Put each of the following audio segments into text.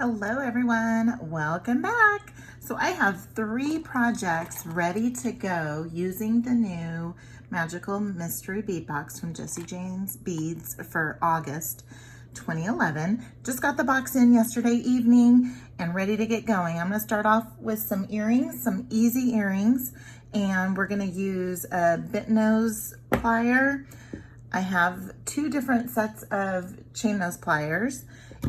Hello everyone, welcome back. So I have 3 projects ready to go using the new Magical Mystery Bead Box from Jessie Jane's Beads for August 2011. Just got the box in yesterday evening and ready to get going. I'm gonna start off with some earrings, some easy earrings, and we're gonna use a bent nose plier. I have 2 different sets of chain nose pliers,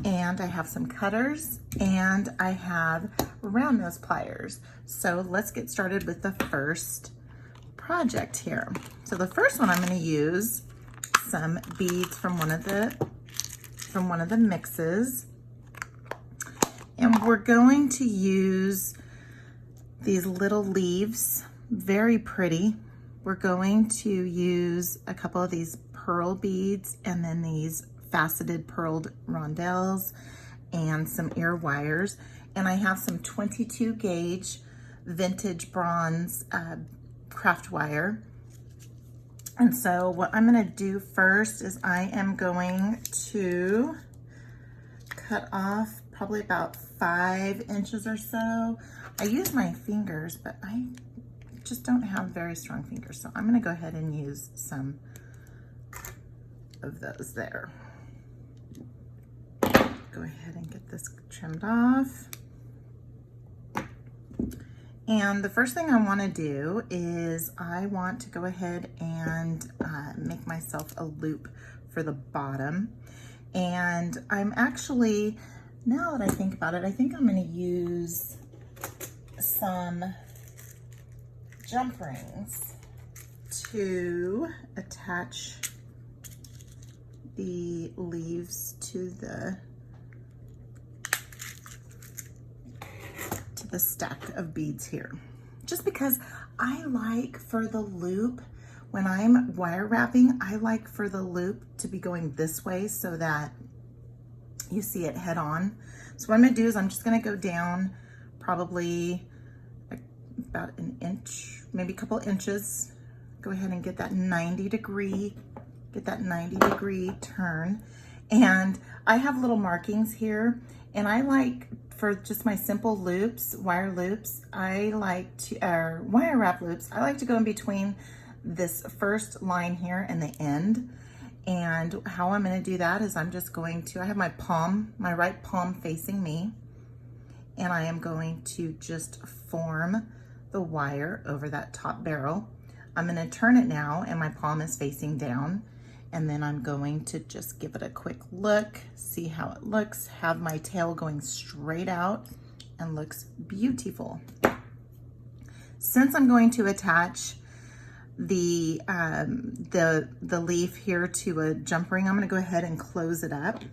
and I have some cutters, and I have round nose pliers. So let's get started with the first project here. So the first one, I'm going to use some beads from one of the mixes, and we're going to use these little leaves, very pretty. We're going to use a couple of these pearl beads and then these faceted pearled rondelles and some ear wires. And I have some 22 gauge vintage bronze Craftwire. And so what I'm gonna do first is I am going to cut off probably about 5 inches or so. I use my fingers, but I just don't have very strong fingers. So I'm gonna go ahead and use some of those there. Go ahead and get this trimmed off. And the first thing I want to do is I want to go ahead and make myself a loop for the bottom. And I'm actually, now that I think about it, I think I'm going to use some jump rings to attach the leaves to the stack of beads here, just because I like for the loop, when I'm wire wrapping, I like for the loop to be going this way so that you see it head on. So what I'm gonna do is I'm just gonna go down probably about an inch, maybe a couple inches. Go ahead and get that 90 degree turn. And I have little markings here, and I like, for just my simple loops, wire loops, wire wrap loops, I like to go in between this first line here and the end. And how I'm going to do that is I'm just going to, I have my right palm facing me, and I am going to just form the wire over that top barrel. I'm going to turn it now, and my palm is facing down. And then I'm going to just give it a quick look, see how it looks, have my tail going straight out, and looks beautiful. Since I'm going to attach the leaf here to a jump ring, I'm gonna go ahead and close it up.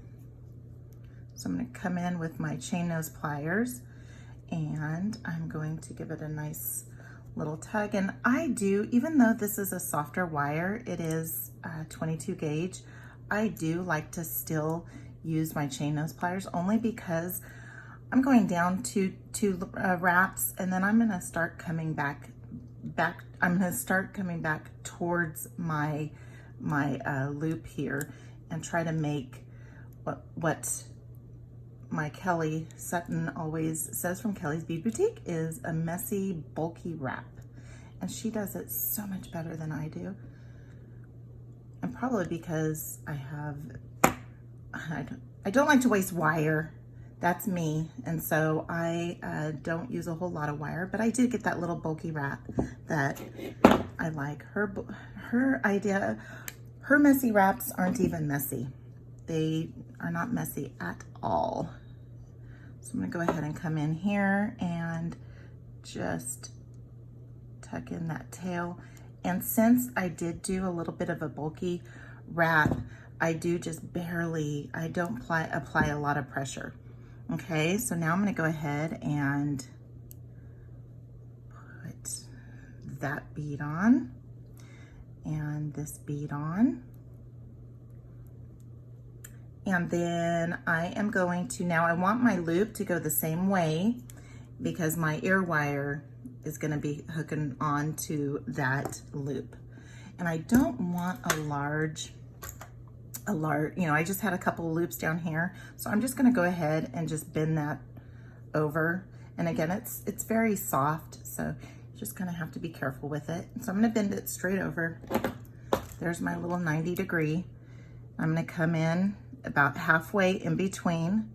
So I'm gonna come in with my chain nose pliers, and I'm going to give it a nice little tug. And I do, even though this is a softer wire, it is 22 gauge, I do like to still use my chain nose pliers, only because I'm going down two wraps, and then I'm going to start coming back. I'm going to start coming back towards my loop here, and try to make what my Kellie Sutton always says from Kellie's Bead Boutique is a messy, bulky wrap. And she does it so much better than I do. And probably because I don't like to waste wire. That's me. And so I don't use a whole lot of wire, but I did get that little bulky wrap that I like. Her messy wraps aren't even messy. They are not messy at all. So I'm gonna go ahead and come in here and just tuck in that tail. And since I did do a little bit of a bulky wrap, I do just barely, I don't apply a lot of pressure. Okay, so now I'm gonna go ahead and put that bead on and this bead on. And then I am going to, now I want my loop to go the same way because my ear wire is going to be hooking on to that loop. And I don't want a large a large, you know, I just had a couple of loops down here. So I'm just gonna go ahead and just bend that over. And again, it's very soft, so you're just gonna have to be careful with it. So I'm gonna bend it straight over. There's my little 90 degree. I'm gonna come in about halfway in between,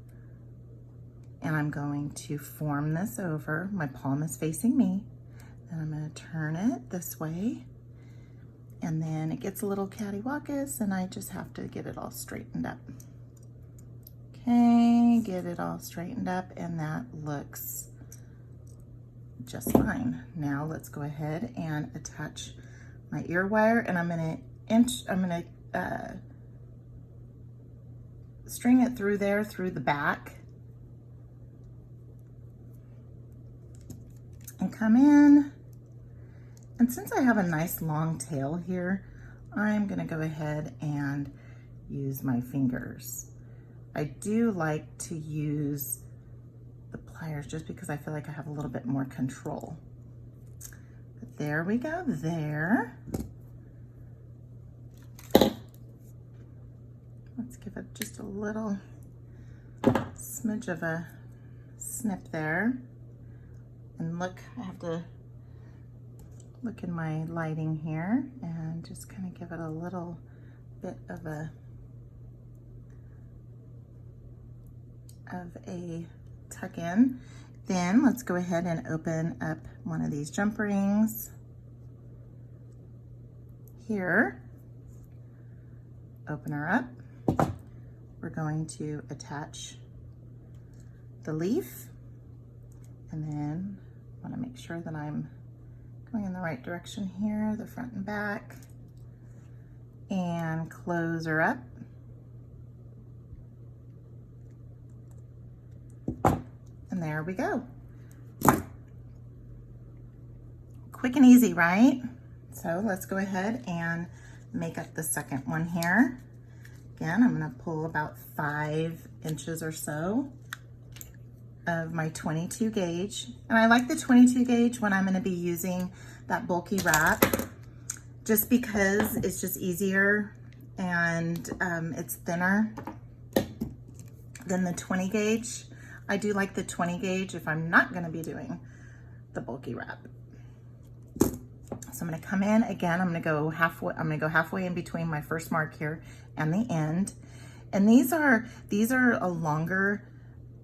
and I'm going to form this over. My palm is facing me, and I'm gonna turn it this way. And then it gets a little cattywampus, and I just have to get it all straightened up. Okay, get it all straightened up, and that looks just fine. Now let's go ahead and attach my ear wire, and I'm gonna string it through there, through the back, and come in. And since I have a nice long tail here, I'm gonna go ahead and use my fingers. I do like to use the pliers just because I feel like I have a little bit more control. But there we go, there. Let's give it just a little smidge of a snip there. And look, I have to look in my lighting here and just kind of give it a little bit of a tuck in. Then let's go ahead and open up one of these jump rings here. Open her up. We're going to attach the leaf, and then I want to make sure that I'm going in the right direction here, the front and back, and close her up. And there we go. Quick and easy, right? So let's go ahead and make up the second one here. Again, I'm gonna pull about 5 inches or so of my 22 gauge. And I like the 22 gauge when I'm gonna be using that bulky wrap, just because it's just easier and it's thinner than the 20 gauge. I do like the 20 gauge if I'm not gonna be doing the bulky wrap. So I'm gonna come in again, I'm gonna go halfway in between my first mark here and the end. And these are a longer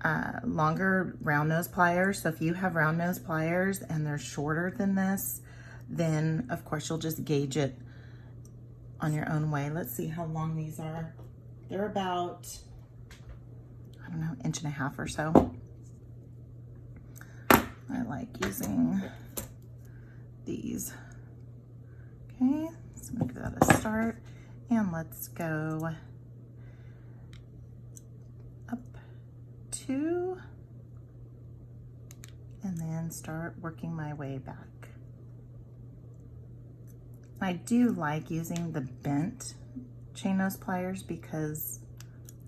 round nose pliers. So if you have round nose pliers and they're shorter than this, then of course you'll just gauge it on your own way. Let's see how long these are. They're about, I don't know, 1.5 inches or so. I like using these. Okay, so I'm gonna give that a start, and let's go up 2, and then start working my way back. I do like using the bent chain nose pliers because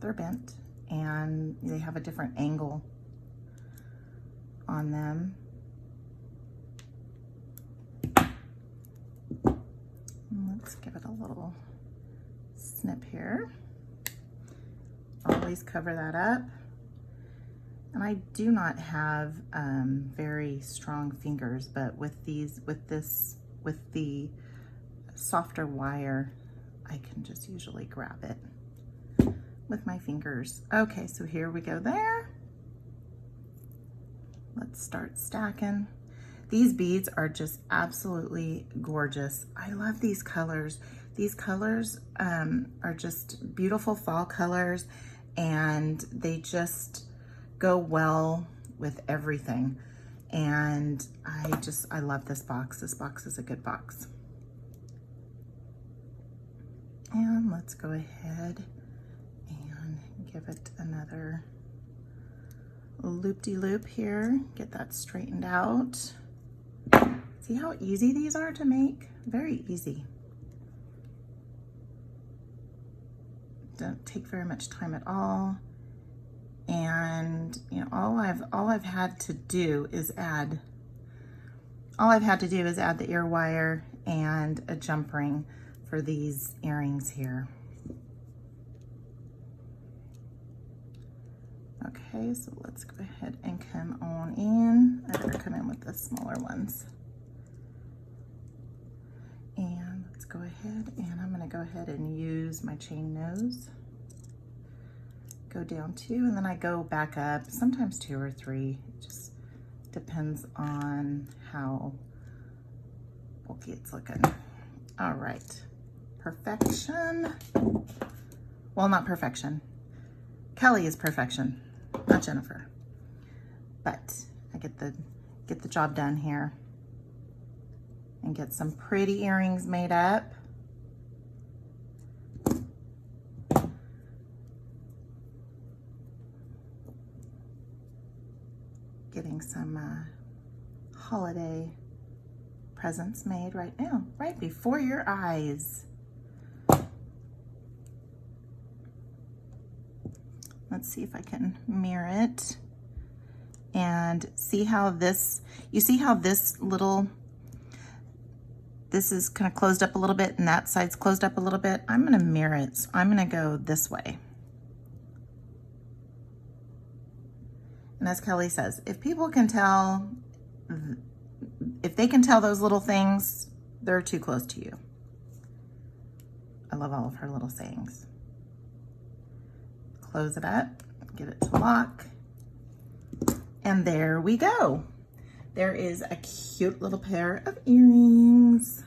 they're bent and they have a different angle on them. Let's give it a little snip here. Always cover that up. And I do not have very strong fingers, but with the softer wire, I can just usually grab it with my fingers. Okay, so here we go there. Let's start stacking. These beads are just absolutely gorgeous. I love these colors. These colors are just beautiful fall colors, and they just go well with everything. And I love this box. This box is a good box. And let's go ahead and give it another loop-de-loop here. Get that straightened out. See how easy these are to make? Very easy. Don't take very much time at all. And you know, all I've had to do is add the ear wire and a jump ring for these earrings here. Okay, so let's go ahead and come on in. I better come in with the smaller ones. And let's go ahead, and I'm gonna go ahead and use my chain nose. Go down 2, and then I go back up, sometimes 2 or 3. It just depends on how bulky it's looking. All right, perfection. Well, not perfection. Kellie is perfection, not Jennifer. But I get the job done here and get some pretty earrings made up. Getting some holiday presents made right now, right before your eyes. Let's see if I can mirror it and see how this, you see how this is kind of closed up a little bit and that side's closed up a little bit. I'm gonna mirror it, so I'm gonna go this way. And as Kellie says, if people can tell, if they can tell those little things, they're too close to you. I love all of her little sayings. Close it up, get it to lock, and there we go. There is a cute little pair of earrings.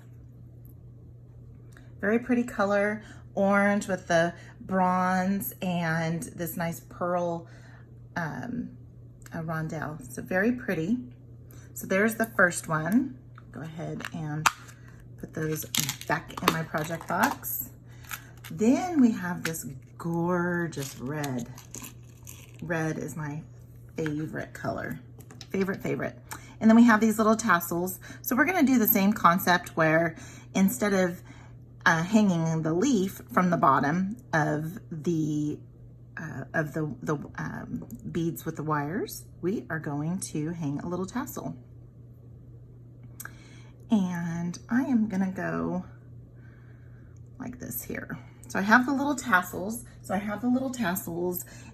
Very pretty color, orange with the bronze and this nice pearl a rondelle. So very pretty. So there's the first one. Go ahead and put those back in my project box. Then we have this gorgeous red. Red is my favorite color. Favorite. And then we have these little tassels. So we're gonna do the same concept where instead of hanging the leaf from the bottom of the beads with the wires, we are going to hang a little tassel. And I am gonna go like this here. So I have the little tassels.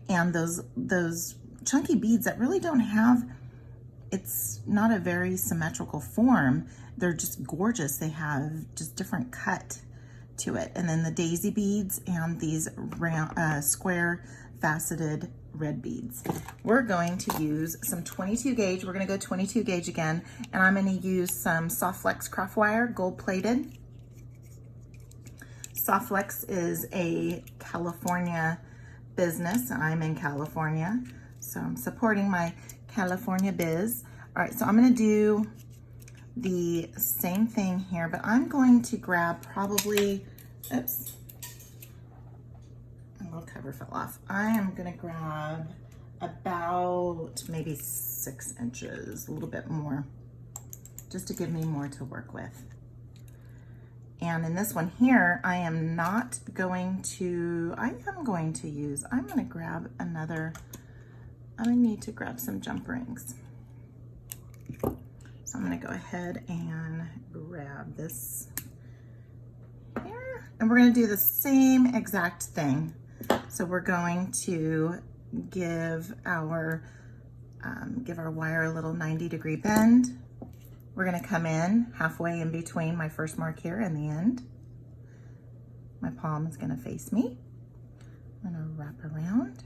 And those chunky beads that really don't have, it's not a very symmetrical form. They're just gorgeous. They have just different cut to it. And then the daisy beads and these round, square faceted red beads. We're going to use some 22 gauge. We're gonna go 22 gauge again. And I'm gonna use some Soft Flex Craftwire gold plated. Soft Flex is a California business. I'm in California, so I'm supporting my California biz. All right, so I'm gonna do the same thing here, but I'm going to grab probably, oops, a little cover fell off. I am gonna grab about maybe 6 inches, a little bit more, just to give me more to work with. And in this one here, I am not going to, I'm gonna grab another, I need to grab some jump rings. So I'm gonna go ahead and grab this here. And we're gonna do the same exact thing. So we're going to give our wire a little 90-degree bend. We're gonna come in halfway in between my first mark here and the end. My palm is gonna face me. I'm gonna wrap around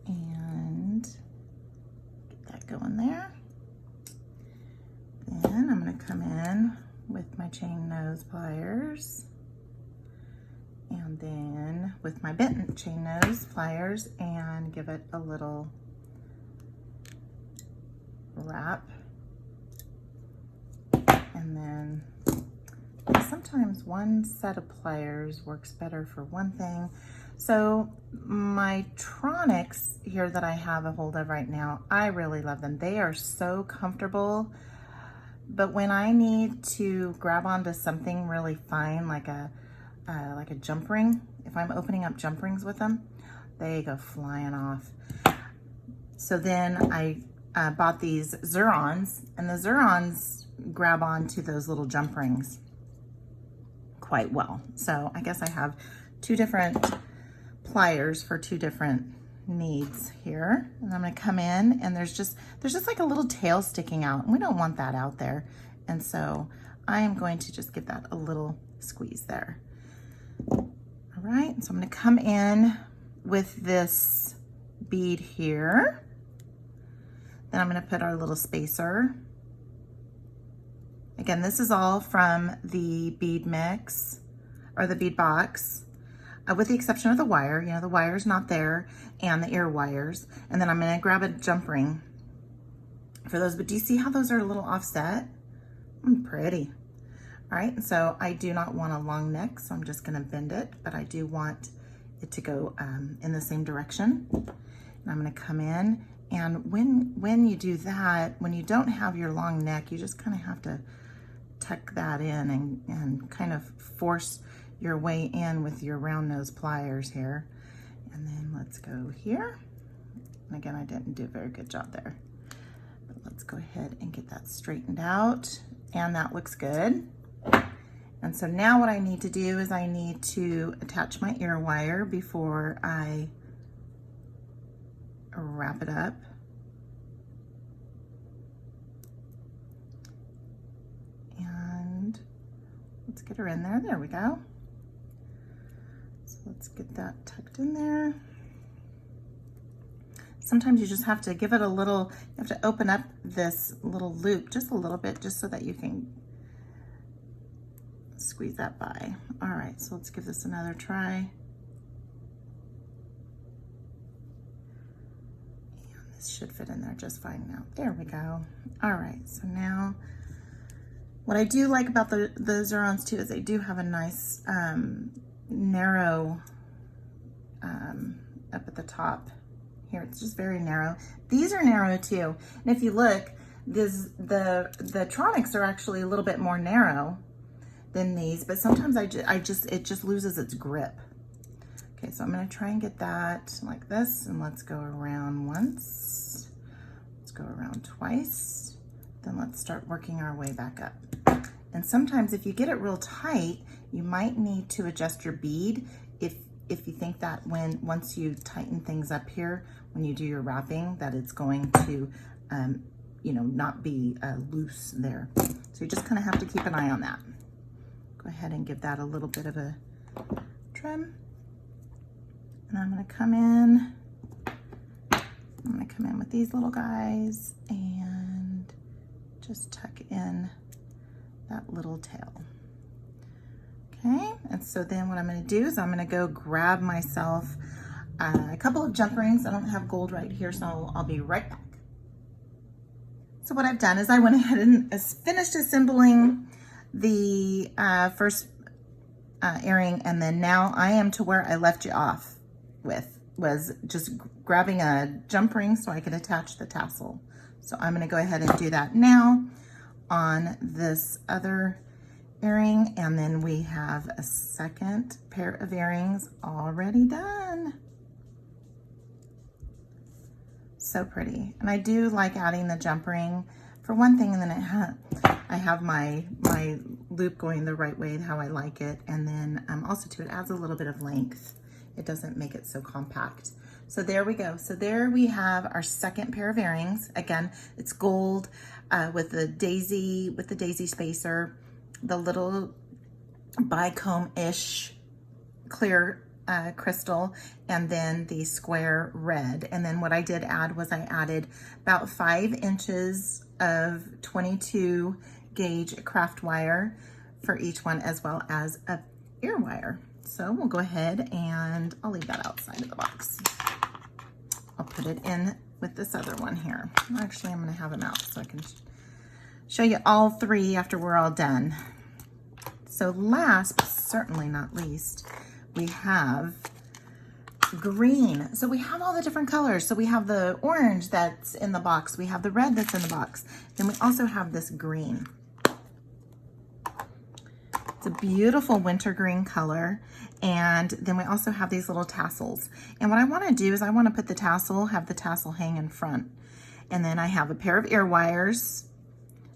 and get that going there. Then I'm gonna come in with my chain nose pliers and then with my bent chain nose pliers and give it a little wrap. And then sometimes one set of pliers works better for one thing. So my Tronics here that I have a hold of right now, I really love them. They are so comfortable. But when I need to grab onto something really fine, like a jump ring, if I'm opening up jump rings with them, they go flying off. So then I bought these Zurons, and the Zurons grab onto those little jump rings quite well. So I guess I have 2 different pliers for 2 different needs here. And I'm gonna come in, and there's just like a little tail sticking out, and we don't want that out there. And so I am going to just give that a little squeeze there. All right, so I'm gonna come in with this bead here. Then I'm gonna put our little spacer. Again, this is all from the bead mix, or the bead box, with the exception of the wire. You know, the wire's not there, and the ear wires. And then I'm gonna grab a jump ring for those, but do you see how those are a little offset? Pretty. All right, and so I do not want a long neck, so I'm just gonna bend it, but I do want it to go in the same direction. And I'm gonna come in, and when you do that, when you don't have your long neck, you just kind of have to tuck that in and kind of force your way in with your round nose pliers here. And then let's go here. And again, I didn't do a very good job there. But let's go ahead and get that straightened out. And that looks good. And so now what I need to do is I need to attach my ear wire before I wrap it up. And let's get her in there. There we go. So let's get that tucked in there. Sometimes you just have to give it a little, you have to open up this little loop just a little bit, just so that you can squeeze that by. All right, so let's give this another try. And this should fit in there just fine now. There we go. All right, so now what I do like about the Zurons too is they do have a nice narrow up at the top here. It's just very narrow. These are narrow too. And if you look, the Tronics are actually a little bit more narrow than these, but sometimes it just loses its grip. Okay, so I'm gonna try and get that like this, and let's go around once, let's go around twice, then let's start working our way back up. And sometimes if you get it real tight, you might need to adjust your bead if you think that once you tighten things up here, when you do your wrapping, that it's going to you know, not be loose there. So you just kind of have to keep an eye on that. Go ahead and give that a little bit of a trim. And I'm gonna come in with these little guys and just tuck in that little tail. Okay, and so then what I'm gonna do is I'm gonna go grab myself a couple of jump rings. I don't have gold right here, so I'll be right back. So what I've done is I went ahead and finished assembling the first earring, and then now I am to where I left you off with, was just grabbing a jump ring so I could attach the tassel. So I'm gonna go ahead and do that now on this other earring, and then we have a second pair of earrings already done. So pretty. And I do like adding the jump ring for one thing, and then I have my loop going the right way, how I like it, and then also too, it adds a little bit of length. It doesn't make it so compact. So there we go. So there we have our second pair of earrings. Again, it's gold with the daisy spacer, the little bicomb-ish clear crystal, and then the square red. And then what I did add was I added about 5 inches of 22 gauge Craftwire for each one, as well as a ear wire. So we'll go ahead and I'll leave that outside of the box. I'll put it in with this other one here. Actually, I'm gonna have them out so I can show you all 3 after we're all done. So last, but certainly not least, we have green. So we have all the different colors. So we have the orange that's in the box. We have the red that's in the box. Then we also have this green. It's a beautiful winter green color. And then we also have these little tassels. And what I want to do is I want to put the tassel, have the tassel hang in front. And then I have a pair of ear wires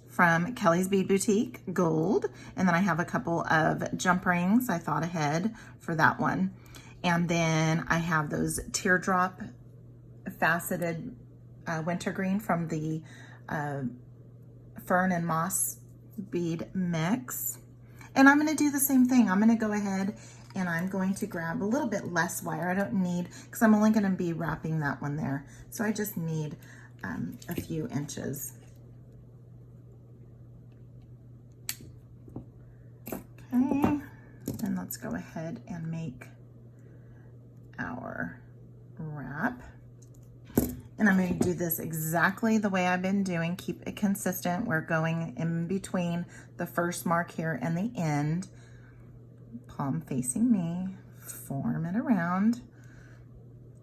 from Kellie's Bead Boutique, gold. And then I have a couple of jump rings. I thought ahead for that one. And then I have those teardrop faceted wintergreen from the Fern and Moss bead mix. And I'm going to do the same thing. I'm going to go ahead and I'm going to grab a little bit less wire. I don't need, because I'm only going to be wrapping that one there. So I just need a few inches. Okay, then let's go ahead and make our wrap. And I'm going to do this exactly the way I've been doing. Keep it consistent. We're going in between the first mark here and the end. Palm facing me, form it around,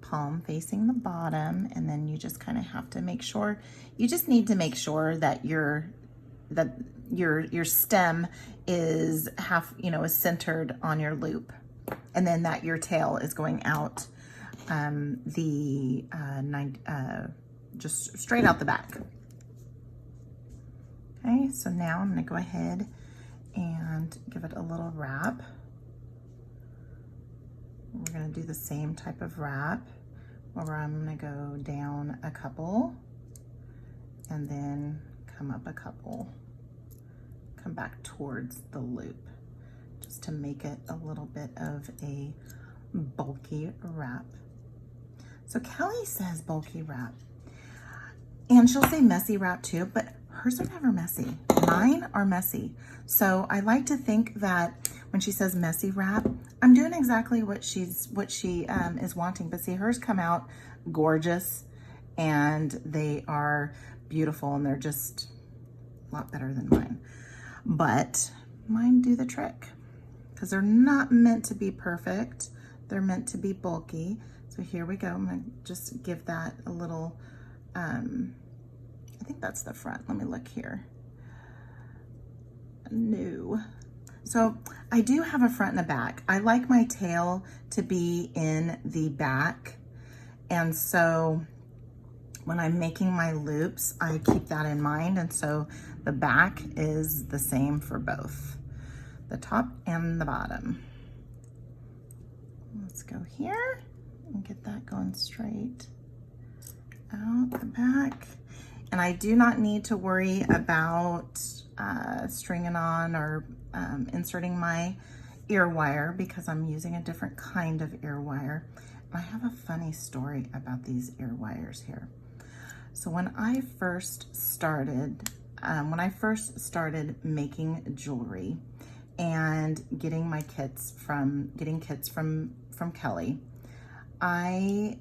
palm facing the bottom, and then you just kind of have to make sure, you just need to make sure that your stem is is centered on your loop, and then that your tail is going out just straight out the back. Okay, so now I'm going to go ahead and give it a little wrap. We're going to do the same type of wrap where I'm going to go down a couple and then come up a couple, come back towards the loop, just to make it a little bit of a bulky wrap. So Kellie says bulky wrap, and she'll say messy wrap too, but hers are never messy. Mine are messy. So I like to think that when she says messy wrap, I'm doing exactly what she is wanting. But see, hers come out gorgeous, and they are beautiful, and they're just a lot better than mine. But mine do the trick, because they're not meant to be perfect. They're meant to be bulky. So here we go. I'm gonna just give that a little, I think that's the front. Let me look here. No. So I do have a front and a back. I like my tail to be in the back. And so when I'm making my loops, I keep that in mind. And so the back is the same for both the top and the bottom. Let's go here and get that going straight out the back. And I do not need to worry about stringing on or inserting my ear wire, because I'm using a different kind of ear wire. I have a funny story about these ear wires here. So when I first started making jewelry and getting my kits from Kellie, I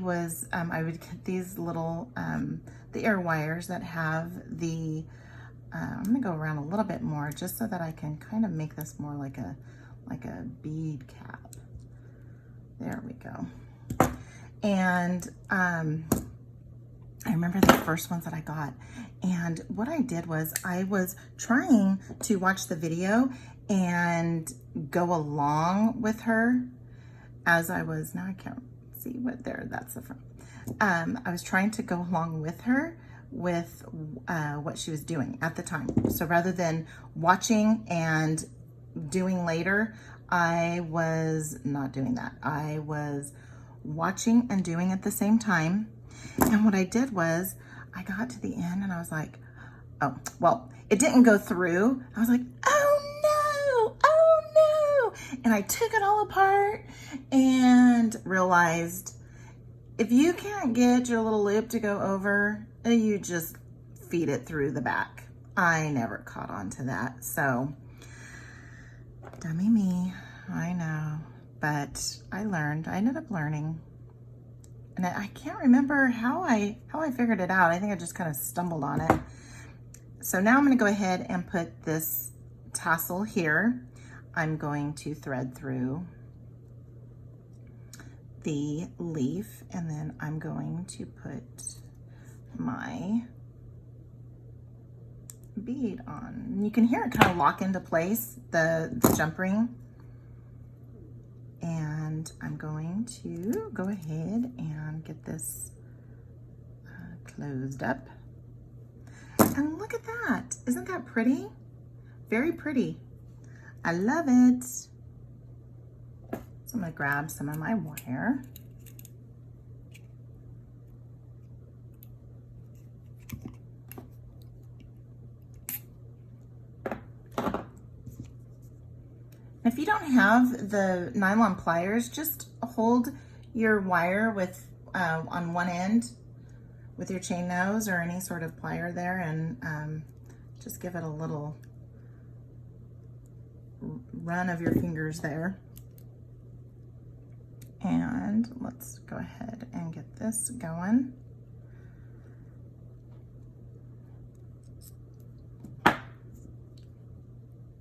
would get these little the ear wires that have the I'm gonna go around a little bit more just so that I can kind of make this more like a bead cap. There we go. And I remember the first ones that I got, and what I did was I was trying to watch the video and go along with her as I was, now I can't see what there, that's the front. I was trying to go along with her with what she was doing at the time. So rather than watching and doing later, I was not doing that. I was watching and doing at the same time. And what I did was I got to the end and I was like, oh, well, it didn't go through. I was like, oh no. And I took it all apart and realized if you can't get your little loop to go over, you just feed it through the back. I never caught on to that. So dummy me, I know, but I learned, I ended up learning. And I can't remember how I figured it out. I think I just kind of stumbled on it. So now I'm going to go ahead and put this tassel here. I'm going to thread through the leaf, and then I'm going to put my bead on. And you can hear it kind of lock into place, the jump ring. And I'm going to go ahead and get this closed up. And look at that. Isn't that pretty? Very pretty. I love it. So I'm going to grab some of my wire. If you don't have the nylon pliers, just hold your wire with on one end with your chain nose or any sort of plier there, and just give it a little run of your fingers there. And let's go ahead and get this going.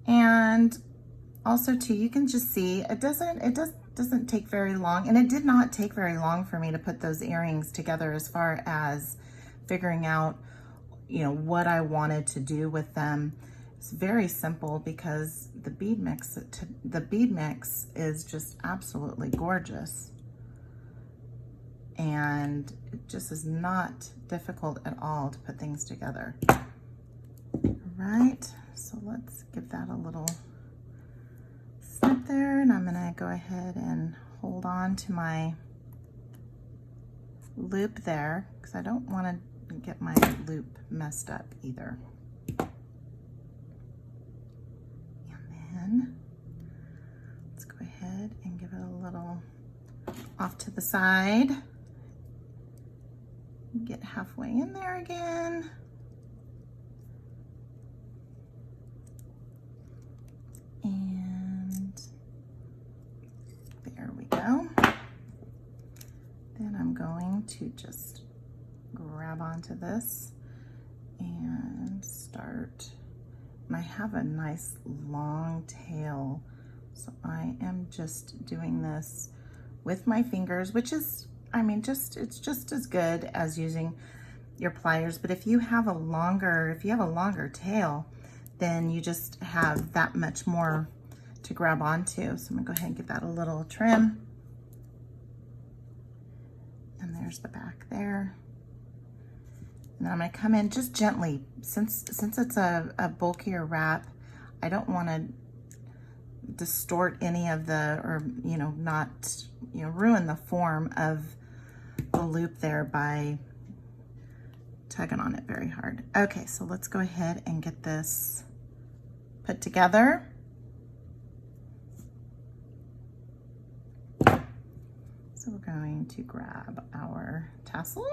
And also too, you can just see it doesn't take very long, and it did not take very long for me to put those earrings together as far as figuring out, you know, what I wanted to do with them. It's very simple because the bead mix is just absolutely gorgeous, and it just is not difficult at all to put things together. All right, so let's give that a little snip there, and I'm gonna go ahead and hold on to my loop there because I don't want to get my loop messed up either. Let's go ahead and give it a little off to the side. Get halfway in there again. And there we go. Then I'm going to just grab onto this and start. And I have a nice long tail, so I am just doing this with my fingers, which is, I mean, it's just as good as using your pliers. But if you have a longer tail, then you just have that much more to grab onto. So I'm gonna go ahead and give that a little trim. And there's the back there. And then I'm gonna come in just gently. Since it's a bulkier wrap, I don't wanna distort any of the, or, you know, not, you know, ruin the form of the loop there by tugging on it very hard. Okay, so let's go ahead and get this put together. So we're going to grab our tassel,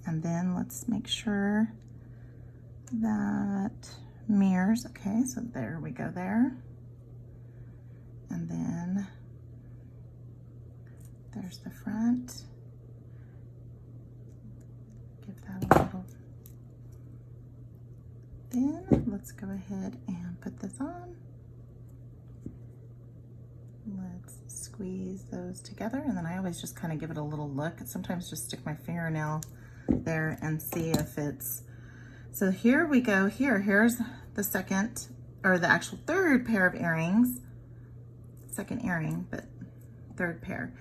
and then let's make sure that mirrors. Okay, so there we go there. And then there's the front. Give that a little. Then let's go ahead and put this on. Let's squeeze those together, and then I always just kind of give it a little look, and sometimes just stick my fingernail there and see if it's, so here we go. Here's the second, or the actual third pair of earrings. Second earring, but third pair.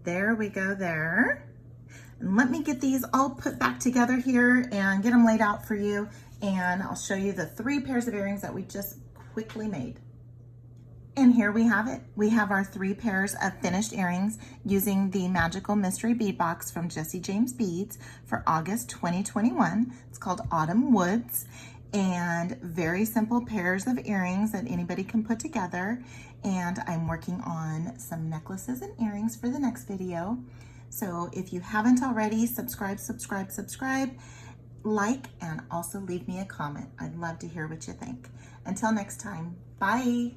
There we go there. And let me get these all put back together here and get them laid out for you, and I'll show you the 3 pairs of earrings that we just quickly made. And here we have it. We have our 3 pairs of finished earrings using the Magical Mystery Bead Box from Jessie James Beads for August 2021. It's called Autumn Woods, and very simple pairs of earrings that anybody can put together. And I'm working on some necklaces and earrings for the next video. So if you haven't already, subscribe, like, and also leave me a comment. I'd love to hear what you think. Until next time, bye.